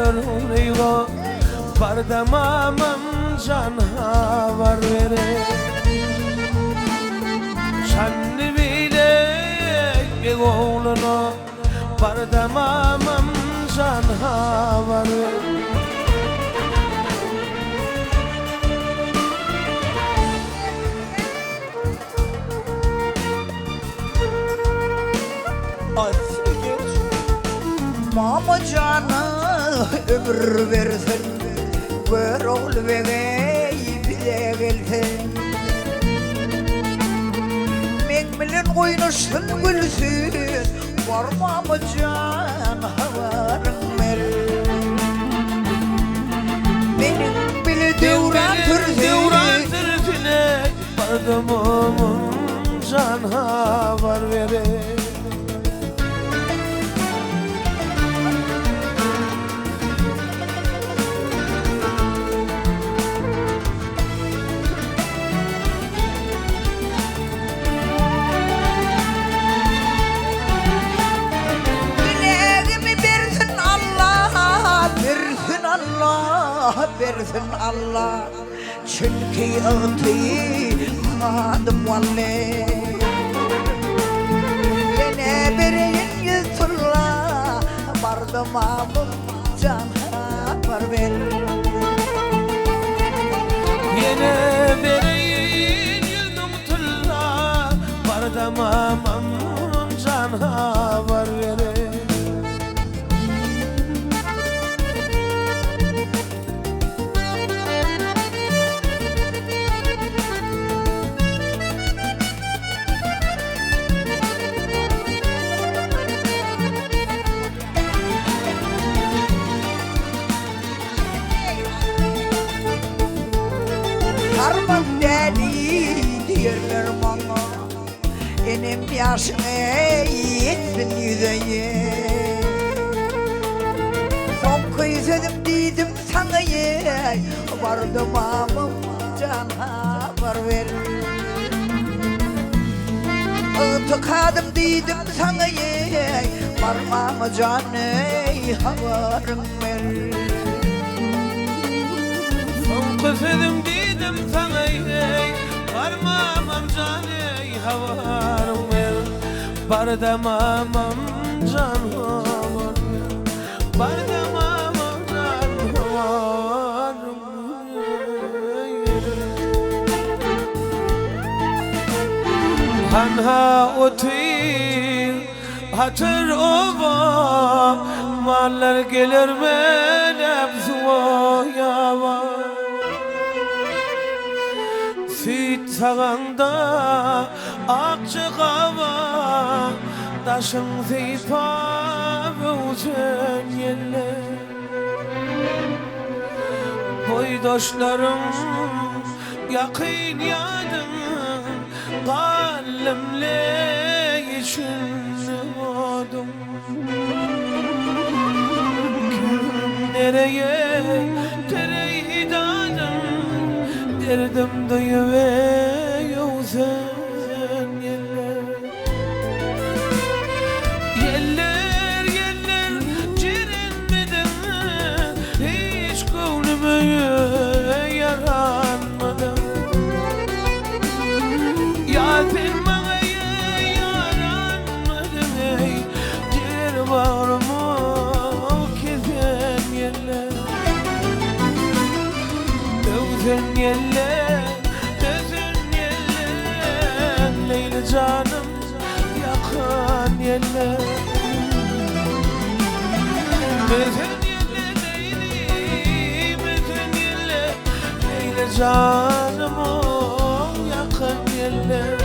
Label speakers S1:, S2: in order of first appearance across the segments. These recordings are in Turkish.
S1: eygo Bardamamam canha var vere Şanlı bilek bir oğluna Bardamamam canha var vere
S2: Mama cana ömür versin Ver ol ve bile gelsin Men bilen oynasın gülsün Var mama can havarın ver Benim bile devran
S1: türfine Bardamamam canha var vere
S2: versin Allah çünkü ıhtiymadım valle Yine birin yüzülla bardamamım canha var ver
S1: Yine birin yüzülla bardamamım canha var vere
S2: Harman deli diyorlar bana Benim yaşıma yetsin yüzeye Son kıysedim dedim sana ye Vardım amım canha var ver Tıkadım dedim sana ye Varmam canı havarım ver
S1: Son kıysedim dedim sana ye Varmam canı havarım ver Bardamamam canha var Bardamamam canha var Hanha otur hatır ova Mallar gelir men ebzuva yava Süt sağanda akçı kava Taşın zipa vücen yelle Boydaşlarım yakın yadım Kallimle içinledim Kim nereye tereyi dadım Derdim duyuyor sen yeller Yeller yeller cirinmedim Hiç gönlüme yaranmadım Yazın bana yaranmadım ey Cer bağrıma kezen yeller Dövzen yeller Dövzen yeller Leyli canım yakan yeller Dövzen yeller Leyli Dövzen yeller Leyli canım yakan yeller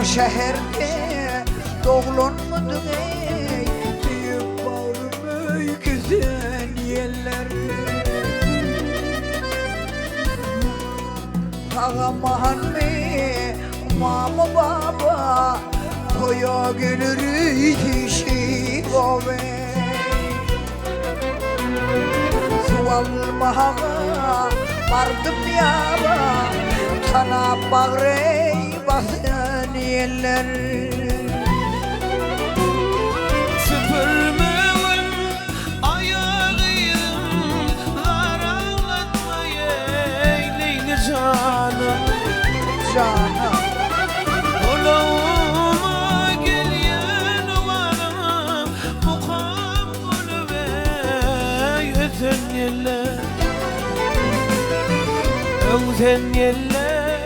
S2: şehirde doğulunmadın ey büyük bağrım ey güzel yerler. Ağamahan mı mama baba koya gelir dişi ove sualmaha vardım yaba sana bağrey basın yerler.
S1: Süpürmeğin ayağıyım zar ağlatmayı eyleyli canım.
S2: Canım
S1: Kulağıma gelen varım mukam kulübe yüzen yerler. Özen yerler,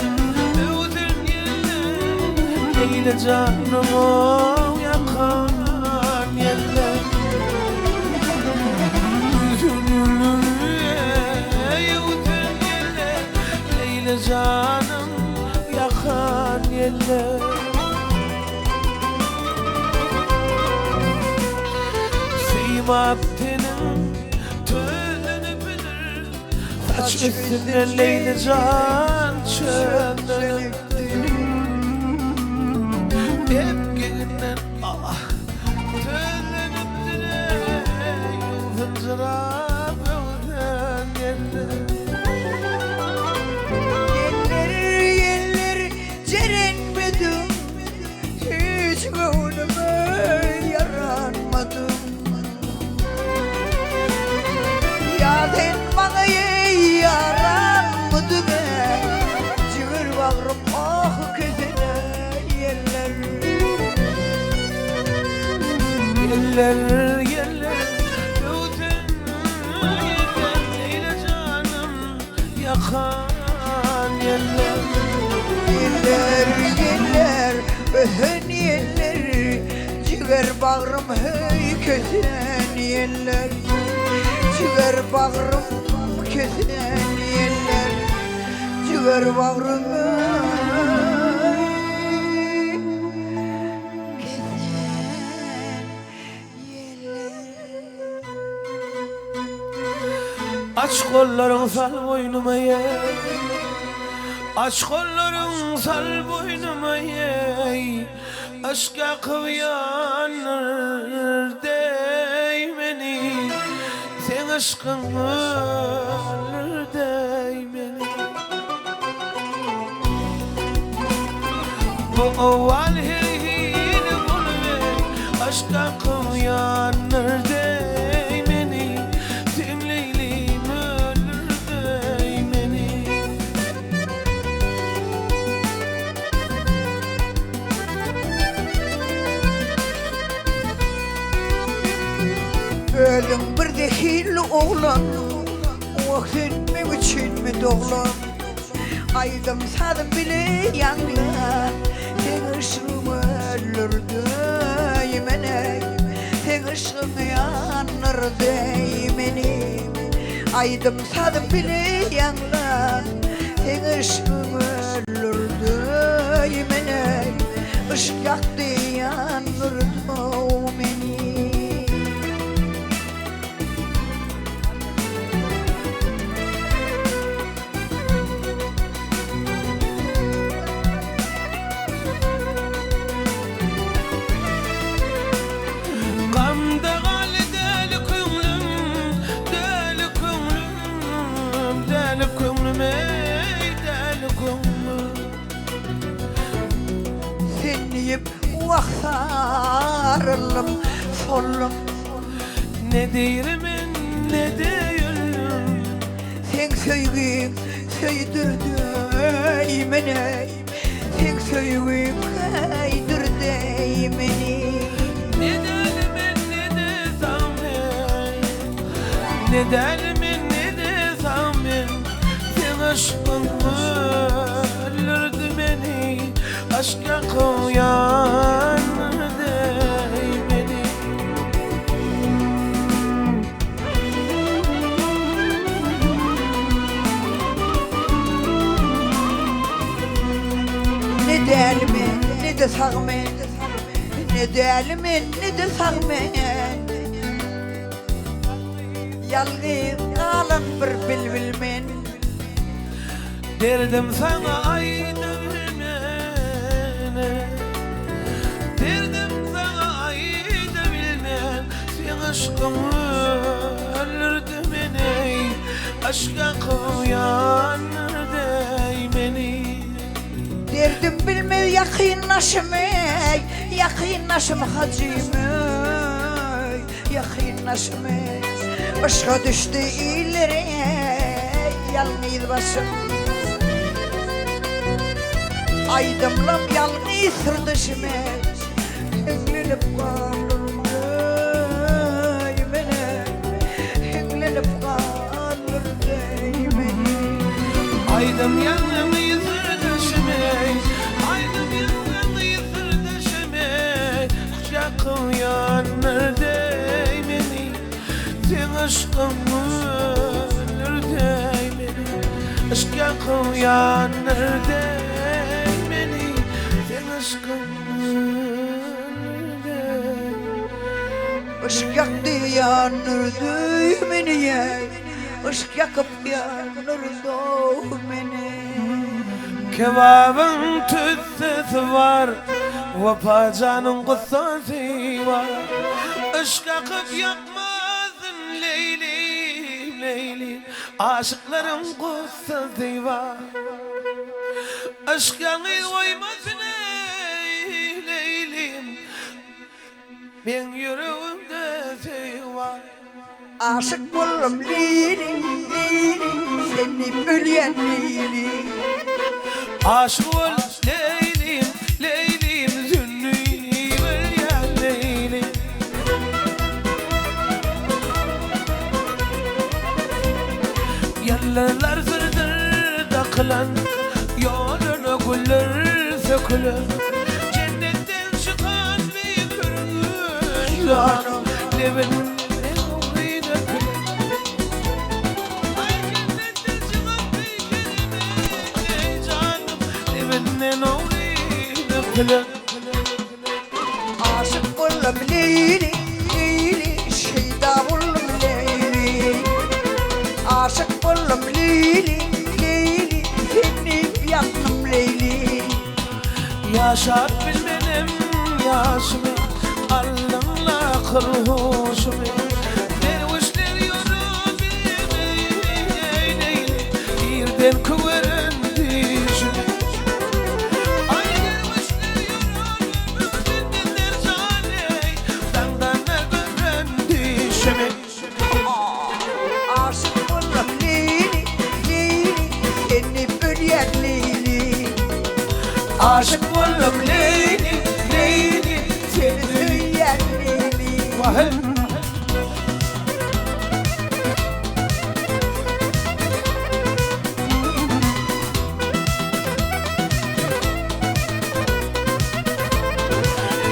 S1: özen yerler eyle canımı yakan yerler. Üzülür özen yerler eyle canım yakan yerler. Seymak tenim tönünü bilir, saç üstüne leyli can çönünü. Hep gelinden ah tönünü bilir, yıldızlar özen yerler.
S2: Yeller cerenmedim hiç gönlüme yaranmadım. Yadın bana yaranmadı be cığır bağrım ah közüne yeller.
S1: Yerler yerler özen yerler eyle canım yakan yerler.
S2: Yeller öhün yeller cığır bağrım hey közen yeller. Cığır bağrım közen yeller. Cığır bağrım
S1: Aç kolların sal boynuma ye, aç kolların sal boynuma ye. Aşka kıvyanır değmeni, sen aşkın ölür değmeni. Bu oval heyhini bulve, aşka kıvyanır değmeni, sen leylim ölür değmeni.
S2: ölüm bir dehilli oğlan vaktin mi için mi doğlan. Aydım sadım bile yanlar sen ışığımı ölürdü yemene. Sen ışığım yanır değmeni. Aydım sadım bile yanlar sen ışığımı ölürdü yemene. Işık yaktı yanırdı beni. Senleyip vakarlım sollum.
S1: Ne derim ne deyim,
S2: Sen söygün söydürdü beni. Sen söygün kaydırdı beni.
S1: ne derim ne desem ben, ne derim ne desem ben. Sen aşkın öldürdü beni, aşka koyan değmeni.
S2: Ne delme ne de de sağmen, ne de elimin ne de sağmen. Yalnız kalan bir bilbilmen.
S1: Derdim sana ayda bilmene, derdim sana ayda bilmen. Sen aşkımı öldürdü beni, aşka koyanır değmeni.
S2: Derdim bilmez yakınlaşım hacime, yakınlaşım. Aşka düştü ileri, yalnız başım. Aydımlam yalnız sırdaşıma, hünglenip kalırım değmene, hünglenip kalır değmene.
S1: Aydım yanımı yıtırdaşıme, aydım yanımı yıtırdaşıme. Aşka koyanır değmeni, sen aşkımı öldür değmeni. Aşka koyanır değmeni, sen aşkımı öldür değmeni.
S2: Işık yaktı yanır düğmeni, ışık yakıp yanır doğmeni.
S1: Kebabın tütsüsü var, vapacanın kutsası var. Işık yakıp yakmazın leylim, leylim. Aşıkların kutsası var. Işık yanır koymasın ey leylim. Ben yüreğimde şey var.
S2: Aşık buldum lili, lili, seni bölyen lili.
S1: Aşık ol leylim, leylim. Zünnü ya leylim. Yallalar zırdır da kılan, yoluna güller sökülür. Cennetten çıkan bir görünüş canım, levin uğruna gülür. Ay cennetten çıkan bir kelime canım, levin uğruna gülür.
S2: Aşık buldum lili, lili, şeyda buldum lili. Aşık buldum lili, lili, seni yandım lili.
S1: Yaşat bilmenim yaşımı, Allah'la kırhoşumu. Dervişler yolu bilmeyi, birden kıvırın dişimi. Ay dervişler yolu bilmeyi, caney, dandan kıvırın dişimi.
S2: Aşık buldum lili, lili, seni bölyen lili.
S1: Aşık oldum leyli, leyli,
S2: Seni söyleyen lili.
S1: vahel.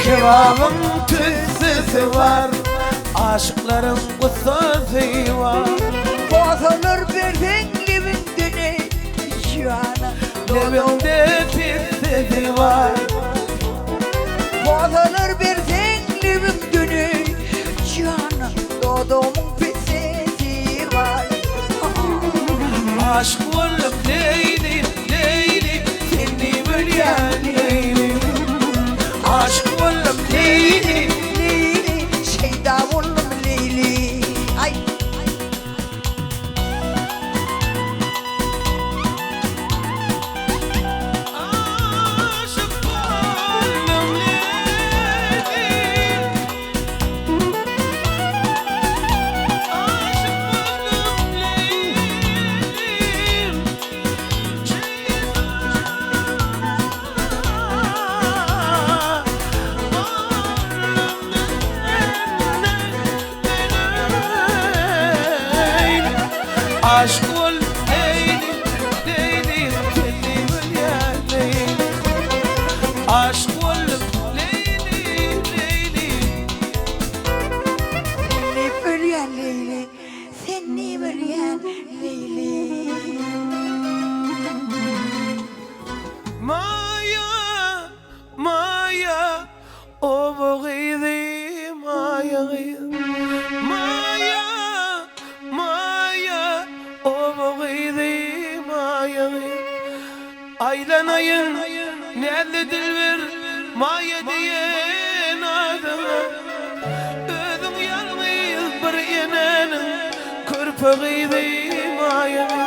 S1: Kebabın tütsüsü var, aşıkların kutsası var.
S2: Bozulur bir zengimin dünü, cana.
S1: Levimde tütsüsü var.
S2: Bozulur bir zengimin dünü, cana. Doğduğumun pisesi var.
S1: Aşık oldum leyli, leyli, seni bölyen leyli. Aşık oldum leyli.
S2: Lili, şeyda buldum lili. Ay.
S1: Aşık oldum leyli. Aşık oldum leylim. Aşk ol leyli, leyli, seni bölyen leyli. Aşk ol leyli, leyli.
S2: Seni bölyen lili, seni bölyen lili.
S1: Maya, Maya. o bağıydı maya maya maya o bağıydı maya aylanayın nerede dilber maya diyen adama özün yalnız bir yenenin körpeğiydi maya